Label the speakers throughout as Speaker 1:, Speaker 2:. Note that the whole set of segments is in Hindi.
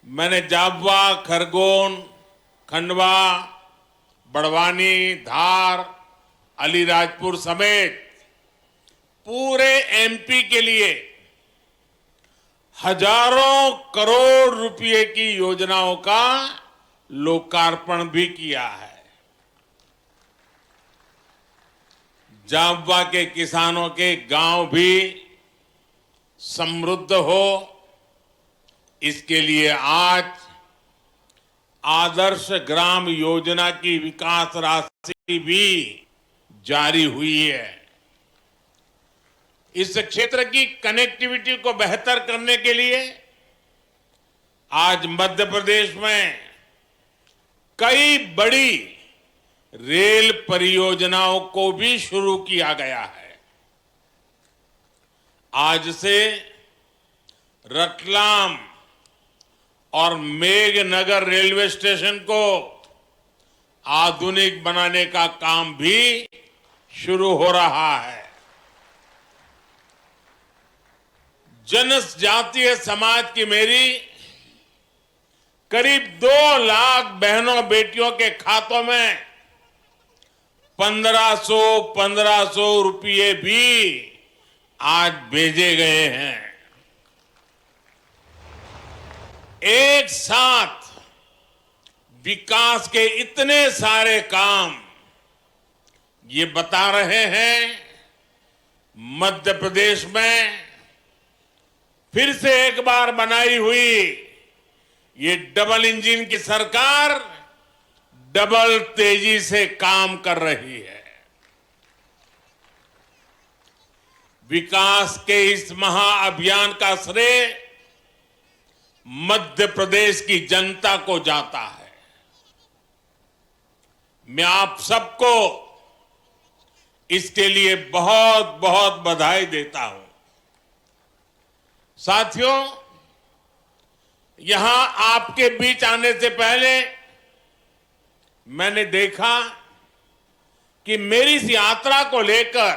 Speaker 1: मैंने जाबुआ, खरगोन, खंडवा, बड़वानी, धार, अलीराजपुर समेत पूरे एमपी के लिए हजारों करोड़ रुपए की योजनाओं का लोकार्पण भी किया है। जाबुआ के किसानों के गांव भी समृद्ध हो, इसके लिए आज आदर्श ग्राम योजना की विकास राशि भी जारी हुई है। इस क्षेत्र की कनेक्टिविटी को बेहतर करने के लिए आज मध्य प्रदेश में कई बड़ी रेल परियोजनाओं को भी शुरू किया गया है। आज से रतलाम और मेघनगर रेलवे स्टेशन को आधुनिक बनाने का काम भी शुरू हो रहा है। जनजातीय समाज की मेरी करीब 2 लाख बहनों बेटियों के खातों में 1500 रुपये भी आज भेजे गए हैं। एक साथ विकास के इतने सारे काम ये बता रहे हैं मध्य प्रदेश में फिर से एक बार बनाई हुई ये डबल इंजन की सरकार डबल तेजी से काम कर रही है। विकास के इस महाअभियान का श्रेय मध्य प्रदेश की जनता को जाता है। मैं आप सबको इसके लिए बहुत बहुत बधाई देता हूं। साथियों, यहां आपके बीच आने से पहले मैंने देखा कि मेरी इस यात्रा को लेकर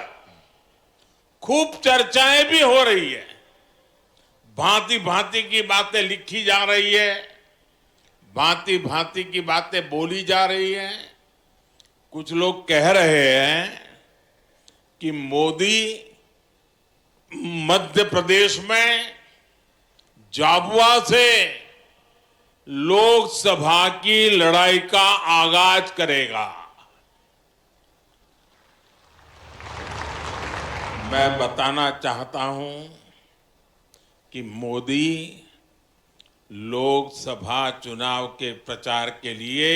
Speaker 1: खूब चर्चाएं भी हो रही है। भांति भांति की बातें लिखी जा रही है, भांति भांति की बातें बोली जा रही है। कुछ लोग कह रहे हैं कि मोदी मध्य प्रदेश में जाबुआ से लोकसभा की लड़ाई का आगाज करेगा। मैं बताना चाहता हूं कि मोदी लोकसभा चुनाव के प्रचार के लिए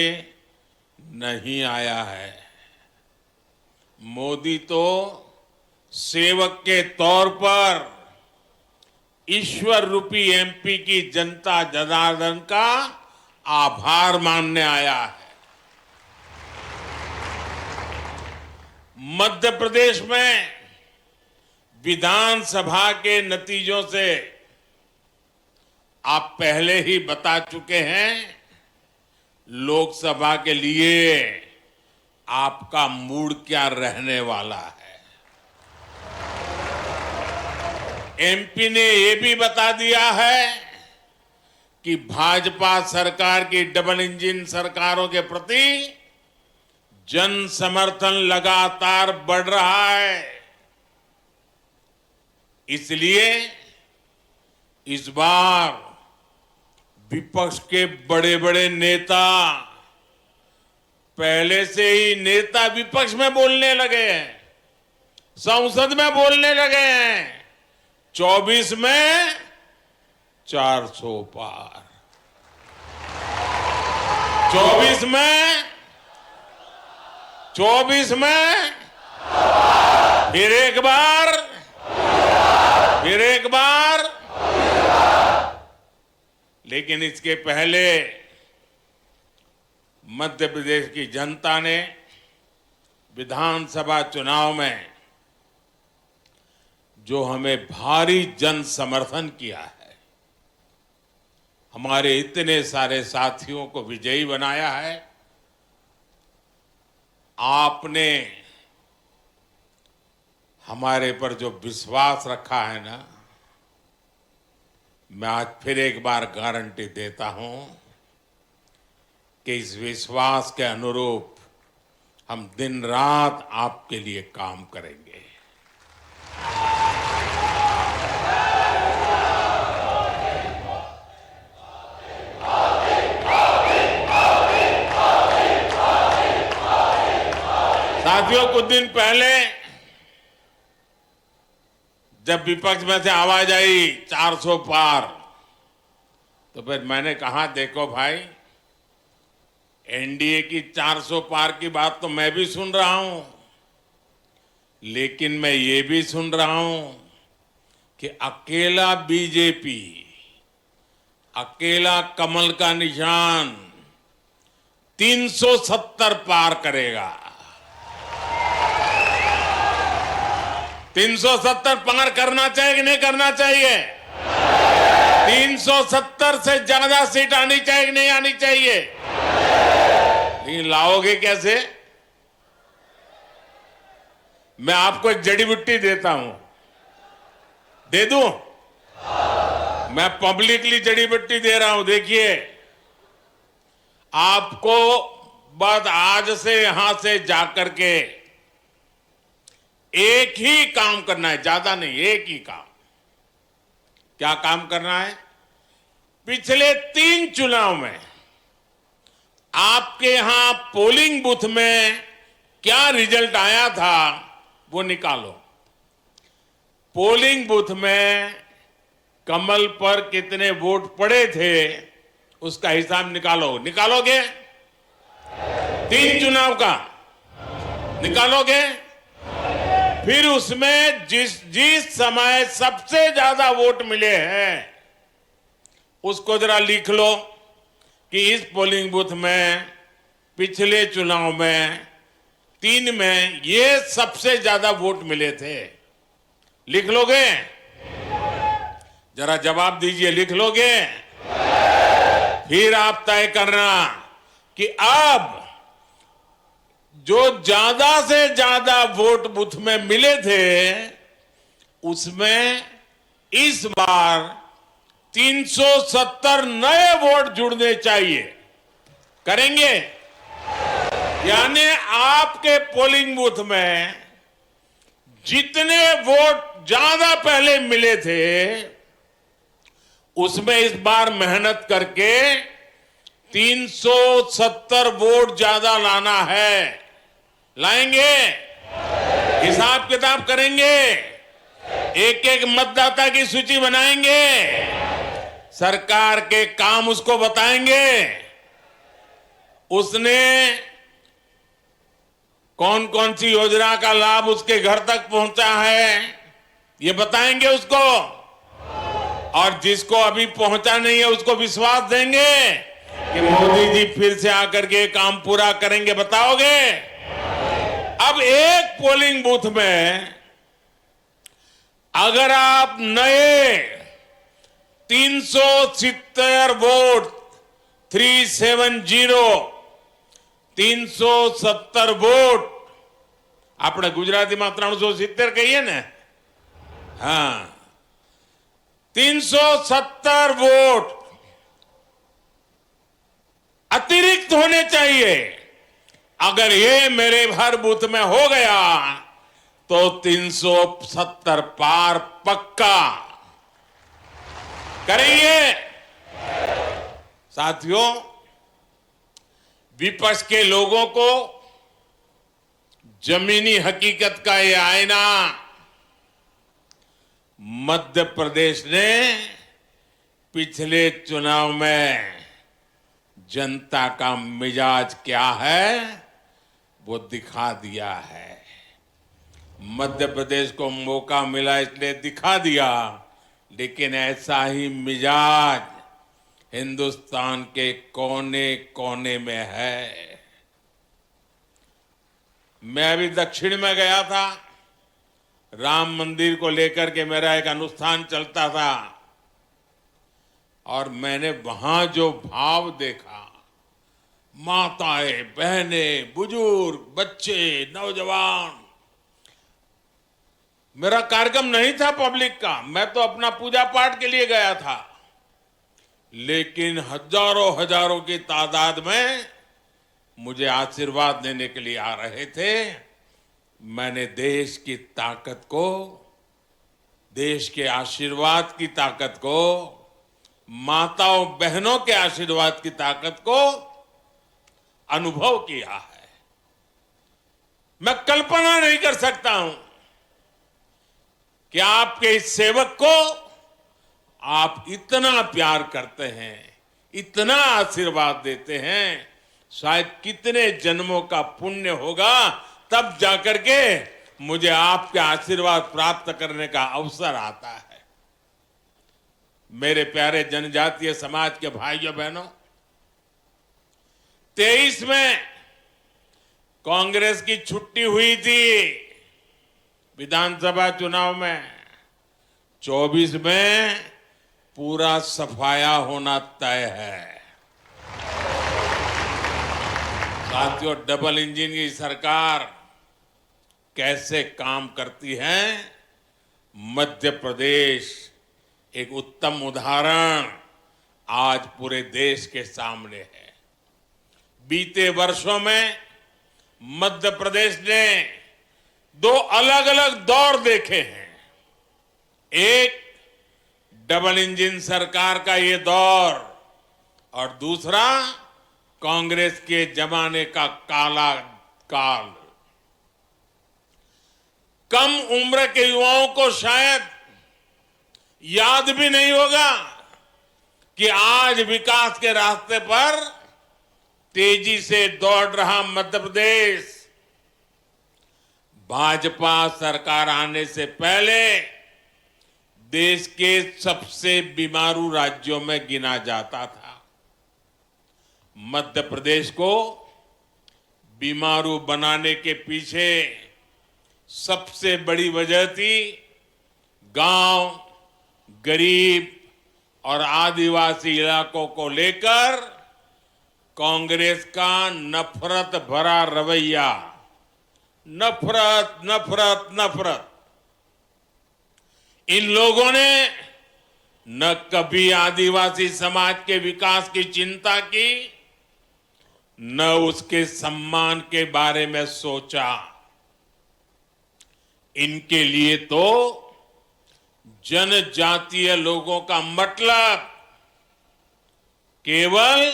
Speaker 1: नहीं आया है। मोदी तो सेवक के तौर पर ईश्वर रूपी एमपी की जनता जनार्दन का आभार मानने आया है। मध्य प्रदेश में विधानसभा के नतीजों से आप पहले ही बता चुके हैं लोकसभा के लिए आपका मूड क्या रहने वाला है। एमपी ने यह भी बता दिया है कि भाजपा सरकार की डबल इंजन सरकारों के प्रति जन समर्थन लगातार बढ़ रहा है। इसलिए इस बार विपक्ष के बड़े बड़े नेता पहले से ही नेता विपक्ष में बोलने लगे हैं, संसद में बोलने लगे हैं। 24 में 400 पार, 24 में फिर एक बार लेकिन इसके पहले मध्य प्रदेश की जनता ने विधानसभा चुनाव में जो हमें भारी जन समर्थन किया है, हमारे इतने सारे साथियों को विजयी बनाया है। आपने हमारे पर जो विश्वास रखा है ना, मैं आज फिर एक बार गारंटी देता हूं कि इस विश्वास के अनुरूप हम दिन रात आपके लिए काम करेंगे। साथियों, कुछ दिन पहले जब विपक्ष में से आवाज आई 400 पार, तो फिर मैंने कहा देखो भाई, एनडीए की 400 पार की बात तो मैं भी सुन रहा हूं, लेकिन मैं ये भी सुन रहा हूं कि अकेला बीजेपी, अकेला कमल का निशान 370 पार करेगा। 370 पार करना चाहिए कि नहीं करना चाहिए? 370 से ज्यादा सीट आनी चाहिए कि नहीं आनी चाहिए? लेकिन लाओगे कैसे? मैं आपको एक जड़ी बूटी देता हूं, दे दूं? मैं पब्लिकली जड़ी बूटी दे रहा हूं। देखिए, आपको बस आज से यहां से जाकर के एक ही काम करना है, ज्यादा नहीं, एक ही काम। क्या काम करना है? पिछले 3 चुनाव में आपके यहां पोलिंग बूथ में क्या रिजल्ट आया था वो निकालो। पोलिंग बूथ में कमल पर कितने वोट पड़े थे उसका हिसाब निकालो। निकालोगे? 3 चुनाव का निकालोगे? फिर उसमें जिस समय सबसे ज्यादा वोट मिले हैं उसको जरा लिख लो कि इस पोलिंग बूथ में पिछले चुनाव में 3 में ये सबसे ज्यादा वोट मिले थे। लिख लोगे? जरा जवाब दीजिए, लिख लोगे? फिर आप तय करना कि अब जो ज्यादा से ज्यादा वोट बूथ में मिले थे उसमें इस बार 370 नए वोट जुड़ने चाहिए। करेंगे? यानी आपके पोलिंग बूथ में जितने वोट ज्यादा पहले मिले थे उसमें इस बार मेहनत करके 370 वोट ज्यादा लाना है। लाएंगे? हिसाब किताब करेंगे? एक एक मतदाता की सूची बनाएंगे? सरकार के काम उसको बताएंगे? उसने कौन कौन सी योजना का लाभ उसके घर तक पहुंचा है ये बताएंगे उसको? और जिसको अभी पहुंचा नहीं है उसको विश्वास देंगे कि मोदी जी फिर से आकर के काम पूरा करेंगे। बताओगे? अब एक पोलिंग बूथ में अगर आप नए 370 वोट 370 वोट આપણે ગુજરાતીમાં 370 કહીએ ને, હા, 370 वोट अतिरिक्त होने चाहिए। अगर ये मेरे हर बूथ में हो गया तो 370 पार पक्का करेंगे। साथियों, विपक्ष के लोगों को जमीनी हकीकत का ये आईना मध्य प्रदेश ने पिछले चुनाव में जनता का मिजाज क्या है वो दिखा दिया है। मध्य प्रदेश को मौका मिला इसलिए दिखा दिया, लेकिन ऐसा ही मिजाज हिंदुस्तान के कोने कोने में है। मैं अभी दक्षिण में गया था, राम मंदिर को लेकर के मेरा एक अनुष्ठान चलता था और मैंने वहां जो भाव देखा, माताएं, बहनें, बुजुर्ग, बच्चे, नौजवान। मेरा कार्यक्रम नहीं था पब्लिक का, मैं तो अपना पूजा पाठ के लिए गया था। लेकिन हजारों हजारों की तादाद में मुझे आशीर्वाद देने के लिए आ रहे थे। मैंने देश की ताकत को, देश के आशीर्वाद की ताकत को, माताओं बहनों के आशीर्वाद की ताकत को अनुभव किया है। मैं कल्पना नहीं कर सकता हूं कि आपके इस सेवक को आप इतना प्यार करते हैं, इतना आशीर्वाद देते हैं। शायद कितने जन्मों का पुण्य होगा, तब जाकर के मुझे आपके आशीर्वाद प्राप्त करने का अवसर आता है। मेरे प्यारे जनजातीय समाज के भाइयों बहनों, 23 में कांग्रेस की छुट्टी हुई थी विधानसभा चुनाव में, 24 में पूरा सफाया होना तय है। साथियों, डबल इंजन की सरकार कैसे काम करती है, मध्य प्रदेश एक उत्तम उदाहरण आज पूरे देश के सामने है। बीते वर्षों में मध्य प्रदेश ने दो अलग अलग दौर देखे हैं। एक डबल इंजन सरकार का ये दौर, और दूसरा कांग्रेस के जमाने का काला काल। कम उम्र के युवाओं को शायद याद भी नहीं होगा कि आज विकास के रास्ते पर तेजी से दौड़ रहा मध्य प्रदेश भाजपा सरकार आने से पहले देश के सबसे बीमारू राज्यों में गिना जाता था। मध्य प्रदेश को बीमारू बनाने के पीछे सबसे बड़ी वजह थी गांव, गरीब और आदिवासी इलाकों को लेकर कांग्रेस का नफरत भरा रवैया। नफरत, नफरत, नफरत। इन लोगों ने न कभी आदिवासी समाज के विकास की चिंता की, न उसके सम्मान के बारे में सोचा। इनके लिए तो जनजातीय लोगों का मतलब केवल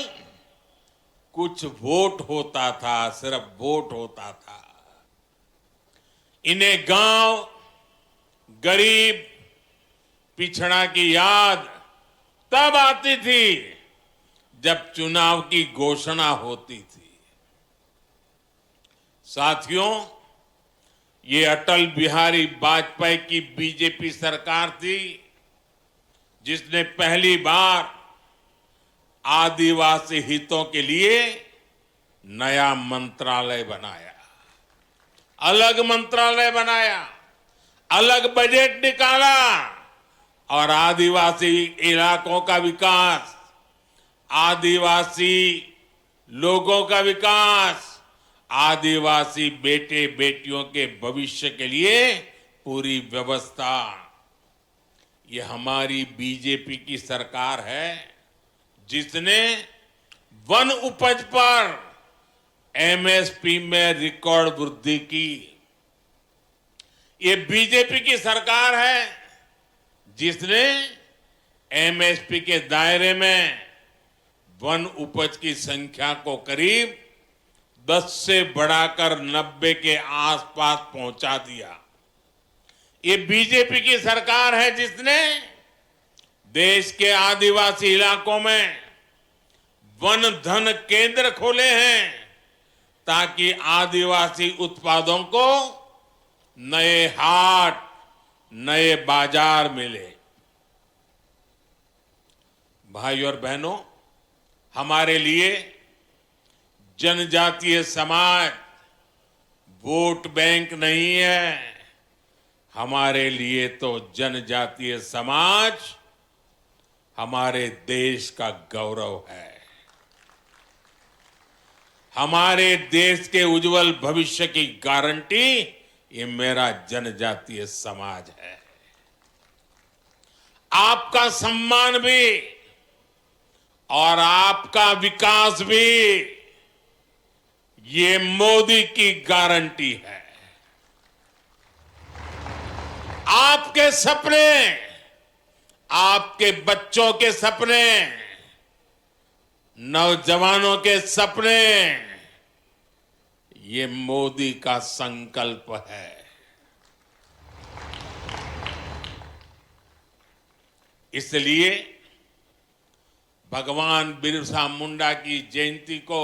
Speaker 1: कुछ वोट होता था, सिर्फ वोट होता था। इन्हें गांव, गरीब, पिछड़ा की याद तब आती थी जब चुनाव की घोषणा होती थी। साथियों, ये अटल बिहारी वाजपेयी की बीजेपी सरकार थी जिसने पहली बार आदिवासी हितों के लिए नया मंत्रालय बनाया, अलग मंत्रालय बनाया, अलग बजट निकाला और आदिवासी इलाकों का विकास, आदिवासी लोगों का विकास, आदिवासी बेटे बेटियों के भविष्य के लिए पूरी व्यवस्था। ये हमारी बीजेपी की सरकार है जिसने वन उपज पर एमएसपी में रिकॉर्ड वृद्धि की। ये बीजेपी की सरकार है जिसने एमएसपी के दायरे में वन उपज की संख्या को करीब 10 से बढ़ाकर 90 के आसपास पहुंचा दिया। ये बीजेपी की सरकार है जिसने देश के आदिवासी इलाकों में वन धन केंद्र खोले हैं ताकि आदिवासी उत्पादों को नए हाट, नए बाजार मिले। भाइयों और बहनों, हमारे लिए जनजातीय समाज वोट बैंक नहीं है। हमारे लिए तो जनजातीय समाज हमारे देश का गौरव है। हमारे देश के उज्जवल भविष्य की गारंटी ये मेरा जनजातीय समाज है। आपका सम्मान भी और आपका विकास भी ये मोदी की गारंटी है। आपके सपने, आपके बच्चों के सपने, नौजवानों के सपने, ये मोदी का संकल्प है। इसलिए भगवान बिरसा मुंडा की जयंती को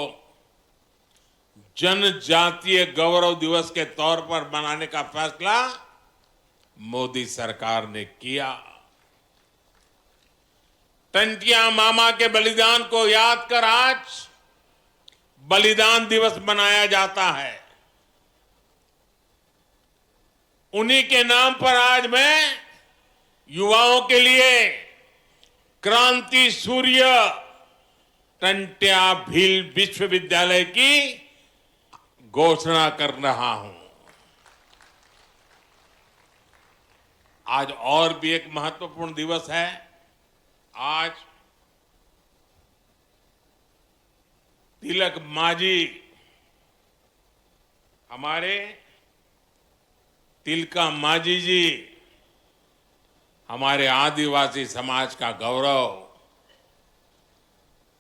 Speaker 1: जनजातीय गौरव दिवस के तौर पर मनाने का फैसला मोदी सरकार ने किया। टंटिया मामा के बलिदान को याद कर आज बलिदान दिवस मनाया जाता है। उन्हीं के नाम पर आज मैं युवाओं के लिए क्रांति सूर्य टंट्या भील विश्वविद्यालय की घोषणा कर रहा हूं। आज और भी एक महत्वपूर्ण दिवस है। आज तिलक मांझी, हमारे तिलका मांझी जी, हमारे आदिवासी समाज का गौरव,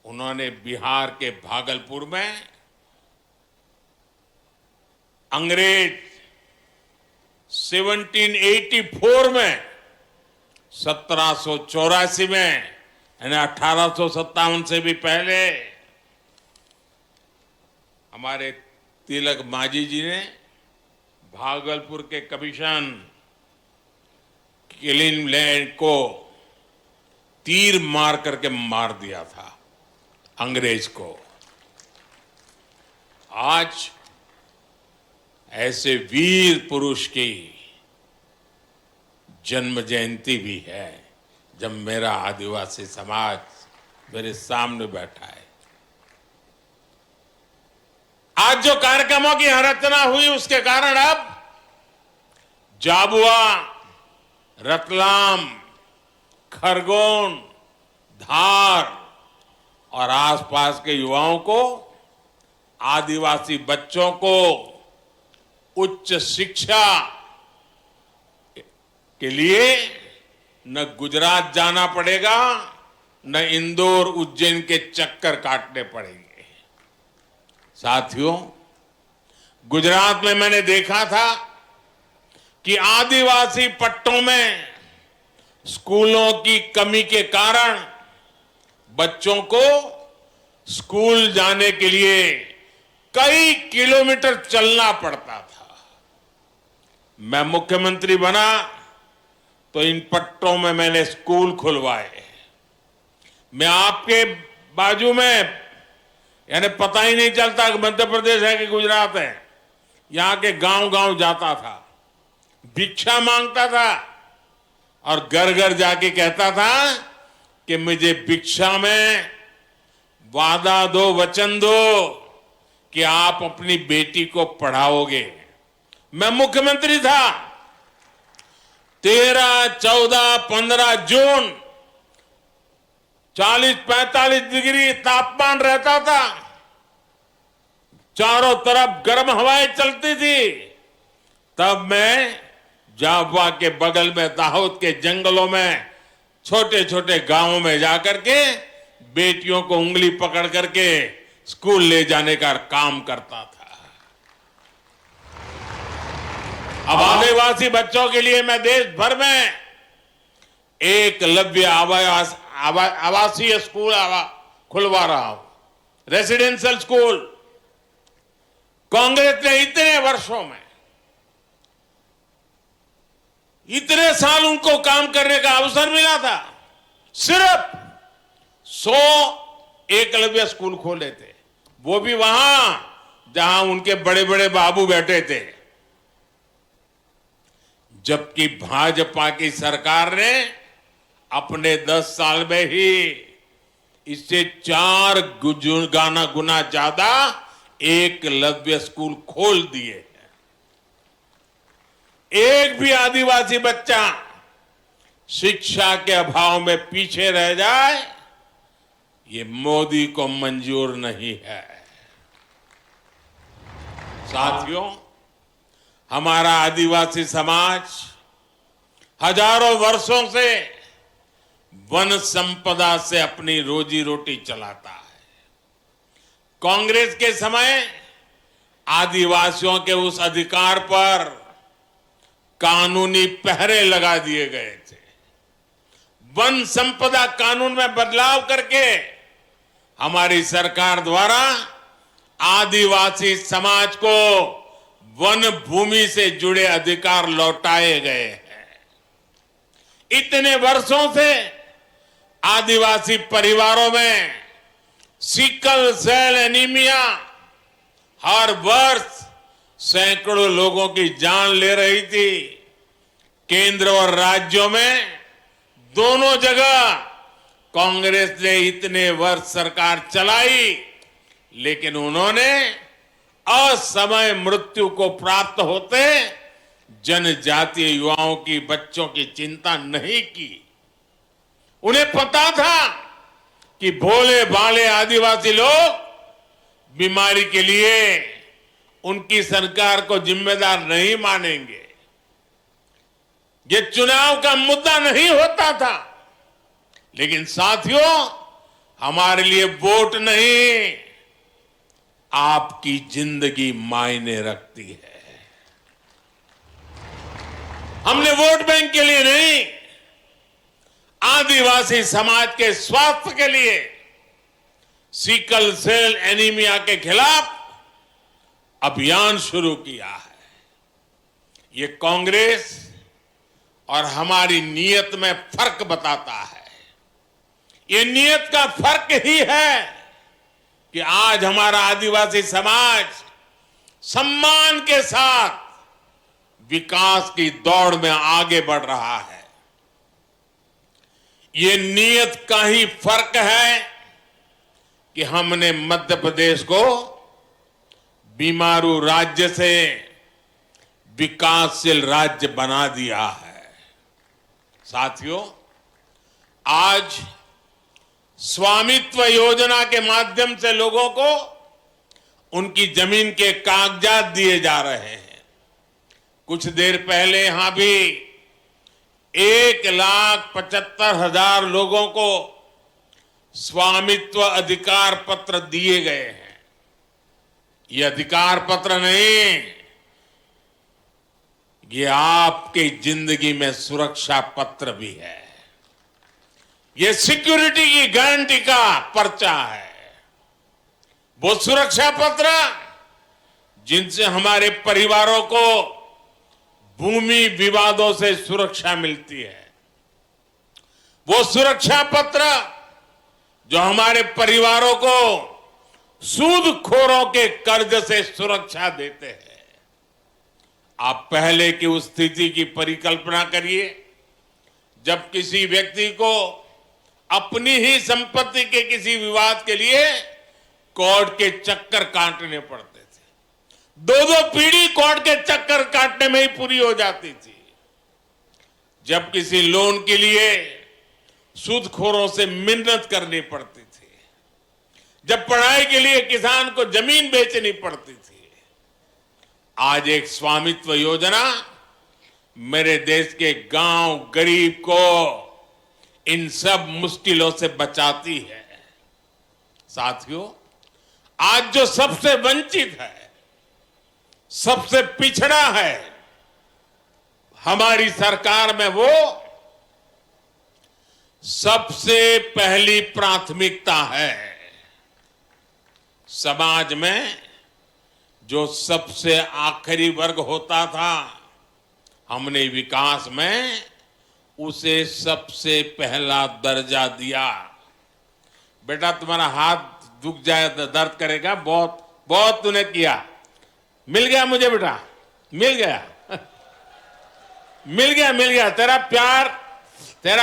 Speaker 1: उन्होंने बिहार के भागलपुर में अंग्रेज 1784 में 1784 में यानी 1857 से भी पहले हमारे तिलक मांझी जी ने भागलपुर के कमीशन किलिनलैंड को तीर मार करके मार दिया था अंग्रेज को। आज ऐसे वीर पुरुष की जन्म जयंती भी है जब मेरा आदिवासी समाज मेरे सामने बैठा है। आज जो कार्यक्रमों की रचना हुई उसके कारण अब झाबुआ, रतलाम, खरगोन, धार और आसपास के युवाओं को, आदिवासी बच्चों को उच्च शिक्षा के लिए न गुजरात जाना पड़ेगा, न इंदौर, उज्जैन के चक्कर काटने पड़ेंगे। साथियों, गुजरात में मैंने देखा था कि आदिवासी पट्टों में स्कूलों की कमी के कारण बच्चों को स्कूल जाने के लिए कई किलोमीटर चलना पड़ता था। मैं मुख्यमंत्री बना तो इन पट्टों में मैंने स्कूल खुलवाए। मैं आपके बाजू में, यानी पता ही नहीं चलता कि मध्य प्रदेश है कि गुजरात है, यहां के गांव गांव जाता था, भिक्षा मांगता था और घर घर जाके कहता था कि मुझे भिक्षा में वादा दो, वचन दो कि आप अपनी बेटी को पढ़ाओगे। मैं मुख्यमंत्री था। 13, 14, 15 जून 40-45 डिग्री तापमान रहता था, चारों तरफ गर्म हवाएं चलती थी। तब मैं झाबुआ के बगल में दाहोद के जंगलों में छोटे छोटे गांवों में जाकर के बेटियों को उंगली पकड़ करके स्कूल ले जाने का काम करता था। अब आदिवासी बच्चों के लिए मैं देश भर में एकलव्य आवासीय स्कूल खुलवा रहा हूं, रेसिडेंशियल स्कूल। कांग्रेस ने इतने वर्षों में, इतने साल उनको काम करने का अवसर मिला था, सिर्फ 100 एकलव्य स्कूल खोले थे, वो भी वहां जहां उनके बड़े बड़े बाबू बैठे थे। जबकि भाजपा की सरकार ने अपने 10 साल में ही इससे 4 गुना ज्यादा एकलव्य स्कूल खोल दिए हैं। एक भी आदिवासी बच्चा शिक्षा के अभाव में पीछे रह जाए, ये मोदी को मंजूर नहीं है। साथियों, हमारा आदिवासी समाज हजारों वर्षों से वन संपदा से अपनी रोजी रोटी चलाता है। कांग्रेस के समय आदिवासियों के उस अधिकार पर कानूनी पहरे लगा दिए गए थे। वन संपदा कानून में बदलाव करके हमारी सरकार द्वारा आदिवासी समाज को वन भूमि से जुड़े अधिकार लौटाए गए हैं। इतने वर्षों से आदिवासी परिवारों में सिकल सेल एनीमिया हर वर्ष सैकड़ों लोगों की जान ले रही थी। केंद्र और राज्यों में दोनों जगह कांग्रेस ने इतने वर्ष सरकार चलाई, लेकिन उन्होंने असमय मृत्यु को प्राप्त होते जनजातीय युवाओं की, बच्चों की चिंता नहीं की। उन्हें पता था कि भोले भाले आदिवासी लोग बीमारी के लिए उनकी सरकार को जिम्मेदार नहीं मानेंगे। ये चुनाव का मुद्दा नहीं होता था, लेकिन साथियों, हमारे लिए वोट नहीं, आपकी जिंदगी मायने रखती है। हमने वोट बैंक के लिए नहीं, आदिवासी समाज के स्वास्थ्य के लिए सिकल सेल एनीमिया के खिलाफ अभियान शुरू किया है। ये कांग्रेस और हमारी नीयत में फर्क बताता है। ये नीयत का फर्क ही है कि आज हमारा आदिवासी समाज सम्मान के साथ विकास की दौड़ में आगे बढ़ रहा है। ये नीयत का ही फर्क है कि हमने मध्य प्रदेश को बीमारू राज्य से विकासशील राज्य बना दिया है। साथियों, आज स्वामित्व योजना के माध्यम से लोगों को उनकी जमीन के कागजात दिए जा रहे हैं। कुछ देर पहले यहां भी 1,75,000 लोगों को स्वामित्व अधिकार पत्र दिए गए हैं। ये अधिकार पत्र नहीं, ये आपकी जिंदगी में सुरक्षा पत्र भी है। ये सिक्योरिटी की गारंटी का पर्चा है। वो सुरक्षा पत्र जिनसे हमारे परिवारों को भूमि विवादों से सुरक्षा मिलती है। वो सुरक्षा पत्र जो हमारे परिवारों को सूदखोरों के कर्ज से सुरक्षा देते हैं। आप पहले की उस स्थिति की परिकल्पना करिए जब किसी व्यक्ति को अपनी ही संपत्ति के किसी विवाद के लिए कोर्ट के चक्कर काटने पड़ते थे। दो पीढ़ी कोर्ट के चक्कर काटने में ही पूरी हो जाती थी। जब किसी लोन के लिए सूदखोरों से मिन्नत करनी पड़ती थी, जब पढ़ाई के लिए किसान को जमीन बेचनी पड़ती थी। आज एक स्वामित्व योजना मेरे देश के गांव गरीब को इन सब मुश्किलों से बचाती है। साथियों, आज जो सबसे वंचित है, सबसे पिछड़ा है, हमारी सरकार में वो सबसे पहली प्राथमिकता है। समाज में जो सबसे आखिरी वर्ग होता था, हमने विकास में उसे सबसे पहला दर्जा दिया। बेटा, तुम्हारा हाथ दुख जाए तो दर्द करेगा, बहुत बहुत तूने किया। मिल गया मुझे बेटा, मिल गया मिल गया, मिल गया। तेरा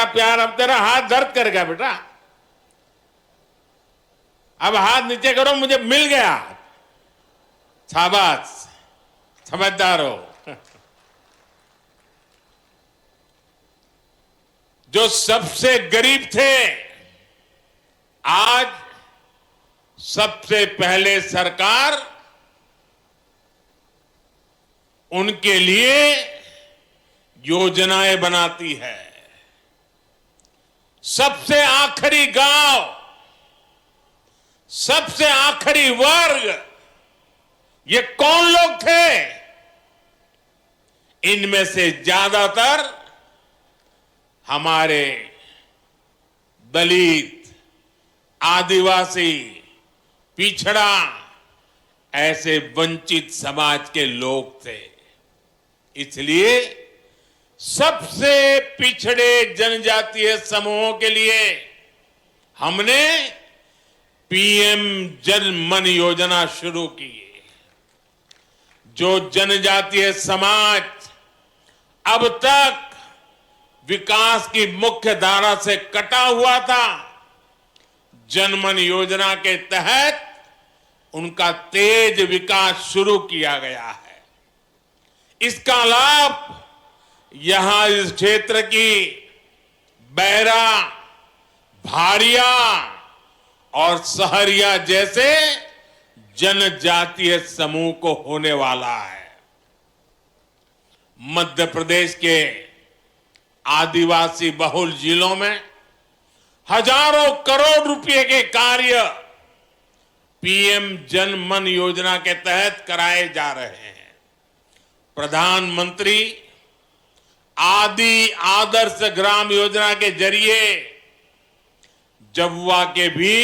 Speaker 1: प्यार अब तेरा हाथ दर्द करेगा बेटा। अब हाथ नीचे करो, मुझे मिल गया। शाबाश, समझदार हो। जो सबसे गरीब थे, आज सबसे पहले सरकार उनके लिए योजनाएं बनाती है। सबसे आखिरी गांव, सबसे आखिरी वर्ग, ये कौन लोग थे? इनमें से ज्यादातर हमारे दलित, आदिवासी, पिछड़ा, ऐसे वंचित समाज के लोग थे। इसलिए सबसे पिछड़े जनजातीय समूहों के लिए हमने पीएम जन मन योजना शुरू की। जो जनजातीय समाज अब तक विकास की मुख्य धारा से कटा हुआ था, जनमन योजना के तहत उनका तेज विकास शुरू किया गया है। इसका लाभ यहां इस क्षेत्र की बैरा, भाड़िया और सहरिया जैसे जनजातीय समूह को होने वाला है। मध्य प्रदेश के आदिवासी बहुल जिलों में हजारों करोड़ रुपए के कार्य पीएम जन मन योजना के तहत कराए जा रहे हैं। प्रधानमंत्री आदि आदर्श ग्राम योजना के जरिए झाबुआ के भी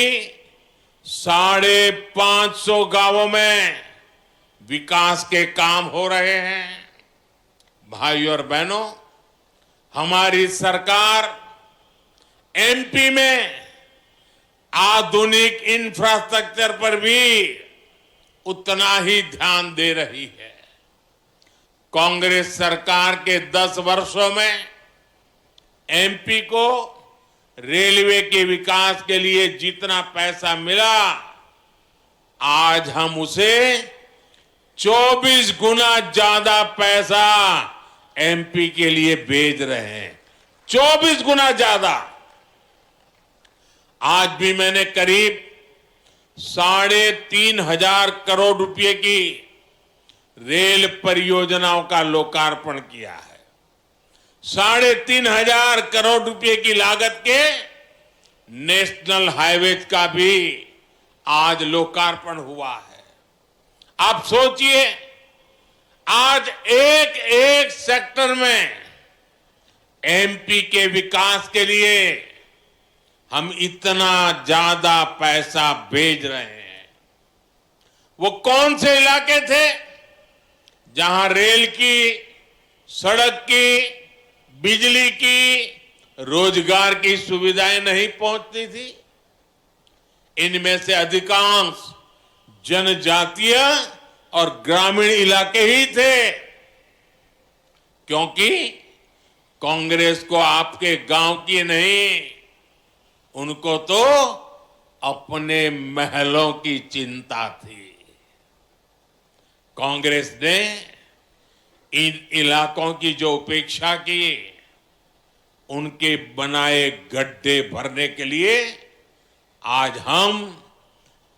Speaker 1: 550 गांवों में विकास के काम हो रहे हैं। भाइयों और बहनों, हमारी सरकार एमपी में आधुनिक इंफ्रास्ट्रक्चर पर भी उतना ही ध्यान दे रही है। कांग्रेस सरकार के 10 वर्षों में एमपी को रेलवे के विकास के लिए जितना पैसा मिला, आज हम उसे 24 गुना ज्यादा पैसा एमपी के लिए भेज रहे हैं। 24 गुना ज्यादा। आज भी मैंने करीब 3,500 करोड़ रुपए की रेल परियोजनाओं का लोकार्पण किया है। 3,500 करोड़ रुपए की लागत के नेशनल हाईवेज का भी आज लोकार्पण हुआ है। आप सोचिए, आज एक एक सेक्टर में एमपी के विकास के लिए हम इतना ज्यादा पैसा भेज रहे हैं। वो कौन से इलाके थे जहां रेल की, सड़क की, बिजली की, रोजगार की सुविधाएं नहीं पहुंचती थी? इनमें से अधिकांश जनजातीय और ग्रामीण इलाके ही थे, क्योंकि कांग्रेस को आपके गांव की नहीं, उनको तो अपने महलों की चिंता थी। कांग्रेस ने इन इलाकों की जो उपेक्षा की, उनके बनाए गड्ढे भरने के लिए आज हम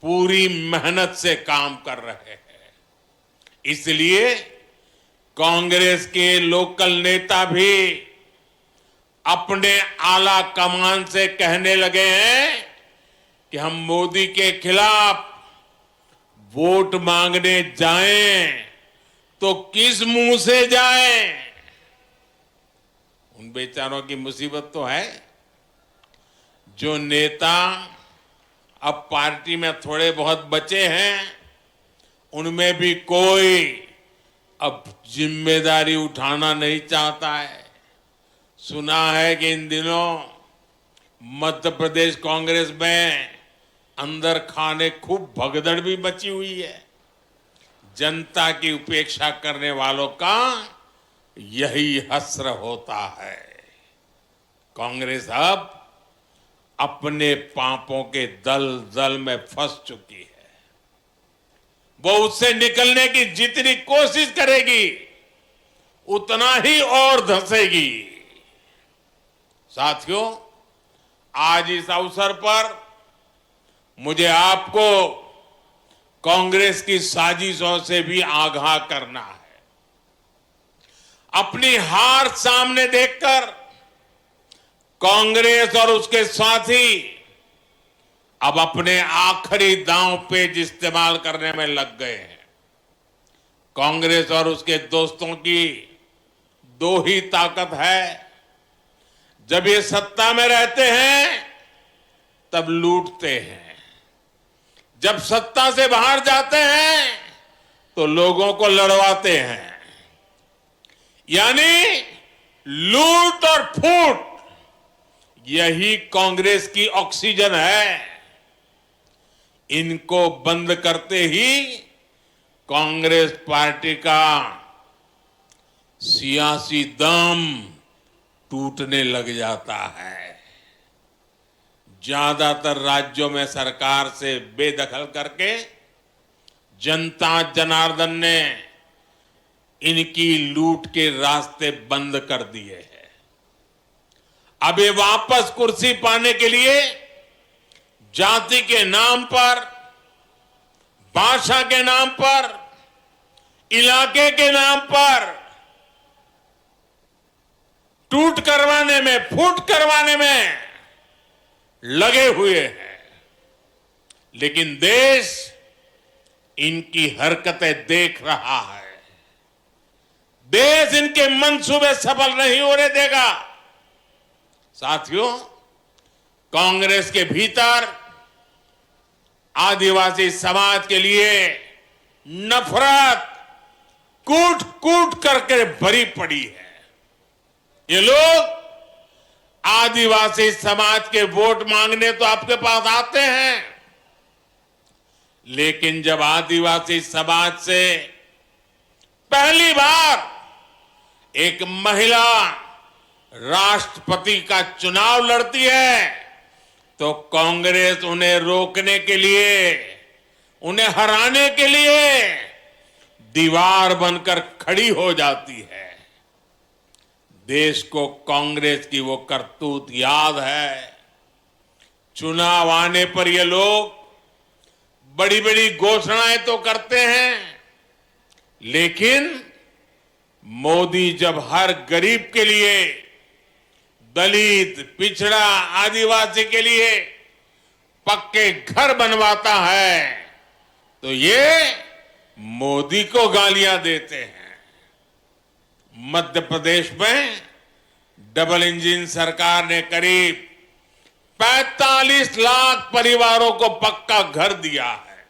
Speaker 1: पूरी मेहनत से काम कर रहे हैं। इसलिए कांग्रेस के लोकल नेता भी अपने आला कमान से कहने लगे हैं कि हम मोदी के खिलाफ वोट मांगने जाएं तो किस मुंह से जाएं? उन बेचारों की मुसीबत तो है। जो नेता अब पार्टी में थोड़े बहुत बचे हैं, उनमें भी कोई अब जिम्मेदारी उठाना नहीं चाहता है। सुना है कि इन दिनों मध्य प्रदेश कांग्रेस में अंदर खाने खूब भगदड़ भी मची हुई है। जनता की उपेक्षा करने वालों का यही हश्र होता है। कांग्रेस अब अपने पापों के दलदल में फंस चुकी है। वो उससे निकलने की जितनी कोशिश करेगी, उतना ही और धंसेगी। साथियों, आज इस अवसर पर मुझे आपको कांग्रेस की साजिशों से भी आगाह करना है। अपनी हार सामने देखकर कांग्रेस और उसके साथी अब अपने आखिरी दांव पेच इस्तेमाल करने में लग गए हैं। कांग्रेस और उसके दोस्तों की दो ही ताकत है। जब ये सत्ता में रहते हैं तब लूटते हैं, जब सत्ता से बाहर जाते हैं तो लोगों को लड़वाते हैं। यानी लूट और फूट, यही कांग्रेस की ऑक्सीजन है। इनको बंद करते ही कांग्रेस पार्टी का सियासी दम टूटने लग जाता है। ज्यादातर राज्यों में सरकार से बेदखल करके जनता जनार्दन ने इनकी लूट के रास्ते बंद कर दिए हैं। अब ये वापस कुर्सी पाने के लिए जाति के नाम पर, भाषा के नाम पर, इलाके के नाम पर टूट करवाने में, फूट करवाने में लगे हुए हैं। लेकिन देश इनकी हरकतें देख रहा है। देश इनके मंसूबे सफल नहीं होने देगा। साथियों, कांग्रेस के भीतर आदिवासी समाज के लिए नफरत कूट कूट करके भरी पड़ी है। ये लोग आदिवासी समाज के वोट मांगने तो आपके पास आते हैं, लेकिन जब आदिवासी समाज से पहली बार एक महिला राष्ट्रपति का चुनाव लड़ती है तो कांग्रेस उन्हें रोकने के लिए, उन्हें हराने के लिए दीवार बनकर खड़ी हो जाती है। देश को कांग्रेस की वो करतूत याद है। चुनाव आने पर ये लोग बड़ी बड़ी घोषणाएं तो करते हैं, लेकिन मोदी जब हर गरीब के लिए, दलित, पिछड़ा, आदिवासी के लिए पक्के घर बनवाता है तो ये मोदी को गालियां देते हैं। मध्य प्रदेश में डबल इंजन सरकार ने करीब 45 लाख परिवारों को पक्का घर दिया है।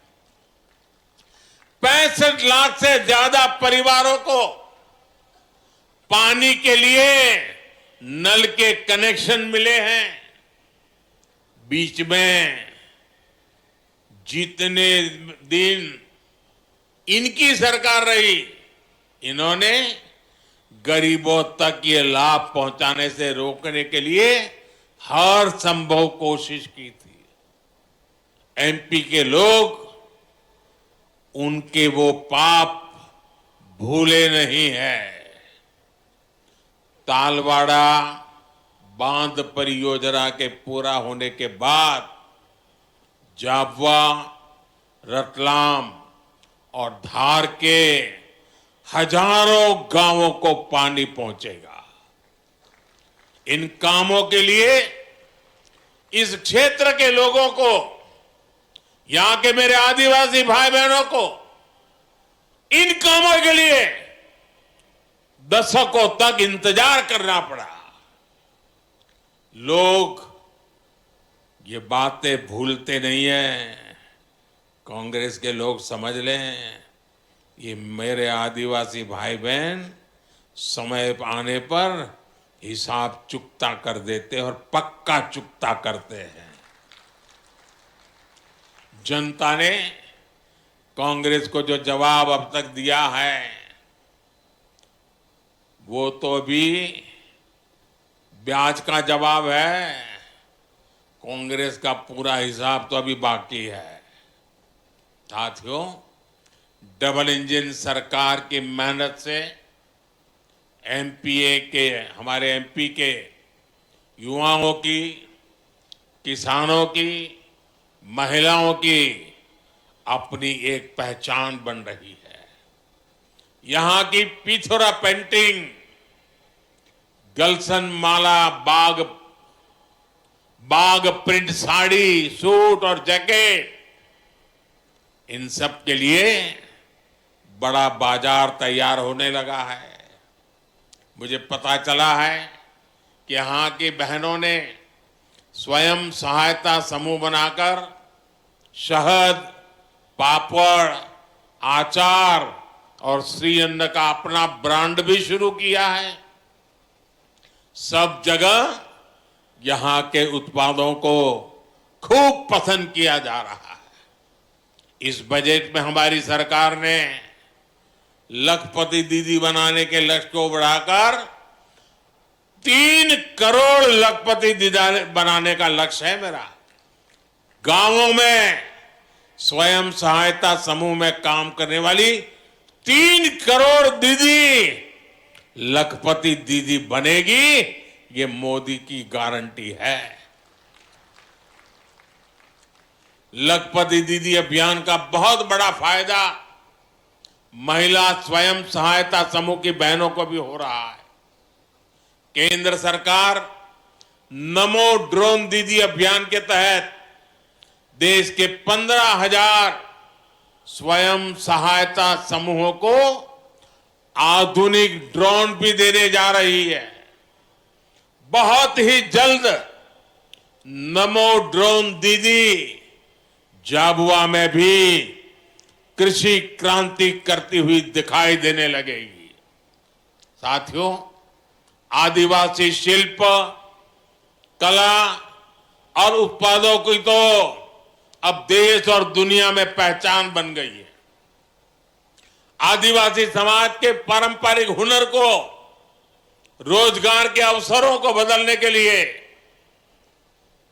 Speaker 1: 65 लाख से ज्यादा परिवारों को पानी के लिए नल के कनेक्शन मिले हैं। बीच में जितने दिन इनकी सरकार रही, इन्होंने गरीबों तक ये लाभ पहुंचाने से रोकने के लिए हर संभव कोशिश की थी। एमपी के लोग उनके वो पाप भूले नहीं हैं। तालवाड़ा बांध परियोजना के पूरा होने के बाद जाबवा, रतलाम और धार के हजारों गांवों को पानी पहुंचेगा। इन कामों के लिए इस क्षेत्र के लोगों को, यहां के मेरे आदिवासी भाई बहनों को इन कामों के लिए दशकों तक इंतजार करना पड़ा। लोग ये बातें भूलते नहीं हैं। कांग्रेस के लोग समझ लें, ये मेरे आदिवासी भाई बहन समय आने पर हिसाब चुकता कर देते हैं और पक्का चुकता करते हैं। जनता ने कांग्रेस को जो जवाब अब तक दिया है वो तो अभी ब्याज का जवाब है। कांग्रेस का पूरा हिसाब तो अभी बाकी है। साथियों, डबल इंजन सरकार की मेहनत से एमपीए के, हमारे एमपी के युवाओं की, किसानों की, महिलाओं की अपनी एक पहचान बन रही है। यहां की पिथौरा पेंटिंग, गलसन माला, बाग प्रिंट साड़ी, सूट और जैकेट, इन सब के लिए बड़ा बाजार तैयार होने लगा है। मुझे पता चला है कि यहां की बहनों ने स्वयं सहायता समूह बनाकर शहद, पापड़, आचार और श्रीअन्न का अपना ब्रांड भी शुरू किया है। सब जगह यहां के उत्पादों को खूब पसंद किया जा रहा है। इस बजट में हमारी सरकार ने लखपति दीदी बनाने के लक्ष्य को बढ़ाकर 3 करोड़ लखपति दीदी बनाने का लक्ष्य है मेरा। गांवों में स्वयं सहायता समूह में काम करने वाली 3 करोड़ दीदी लखपति दीदी बनेगी, ये मोदी की गारंटी है। लखपति दीदी अभियान का बहुत बड़ा फायदा महिला स्वयं सहायता समूह की बहनों को भी हो रहा है। केंद्र सरकार नमो ड्रोन दीदी अभियान के तहत देश के 15,000 स्वयं सहायता समूहों को आधुनिक ड्रोन भी देने जा रही है। बहुत ही जल्द नमो ड्रोन दीदी झाबुआ में भी कृषि क्रांति करती हुई दिखाई देने लगेगी। साथियों, आदिवासी शिल्प, कला और उत्पादों की तो अब देश और दुनिया में पहचान बन गई है। आदिवासी समाज के पारंपरिक हुनर को रोजगार के अवसरों को बदलने के लिए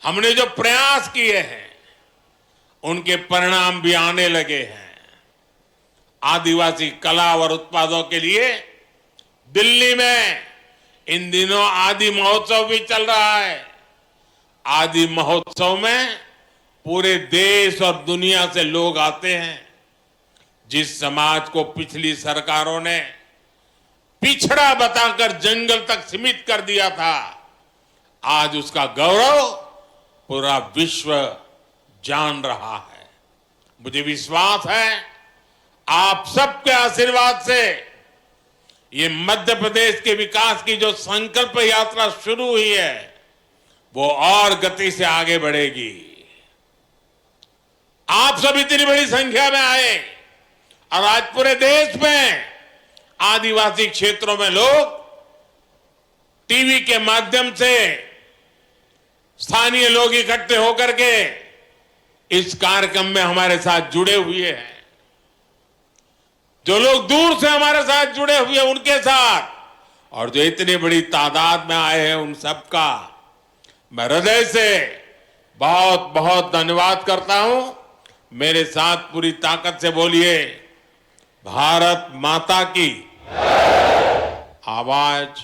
Speaker 1: हमने जो प्रयास किए हैं, उनके परिणाम भी आने लगे हैं। आदिवासी कला और उत्पादों के लिए दिल्ली में इन दिनों आदि महोत्सव भी चल रहा है। आदि महोत्सव में पूरे देश और दुनिया से लोग आते हैं। जिस समाज को पिछली सरकारों ने पिछड़ा बताकर जंगल तक सीमित कर दिया था, आज उसका गौरव पूरा विश्व जान रहा है। मुझे विश्वास है आप सबके आशीर्वाद से ये मध्य प्रदेश के विकास की जो संकल्प यात्रा शुरू हुई है, वो और गति से आगे बढ़ेगी। आप सब इतनी बड़ी संख्या में आए और आज पूरे देश में आदिवासी क्षेत्रों में लोग टीवी के माध्यम से स्थानीय लोग इकट्ठे होकर के इस कार्यक्रम में हमारे साथ जुड़े हुए हैं। जो लोग दूर से हमारे साथ जुड़े हुए हैं उनके साथ, और जो इतनी बड़ी तादाद में आए हैं उन सबका मैं हृदय से बहुत बहुत धन्यवाद करता हूं। मेरे साथ पूरी ताकत से बोलिए, भारत माता की आवाज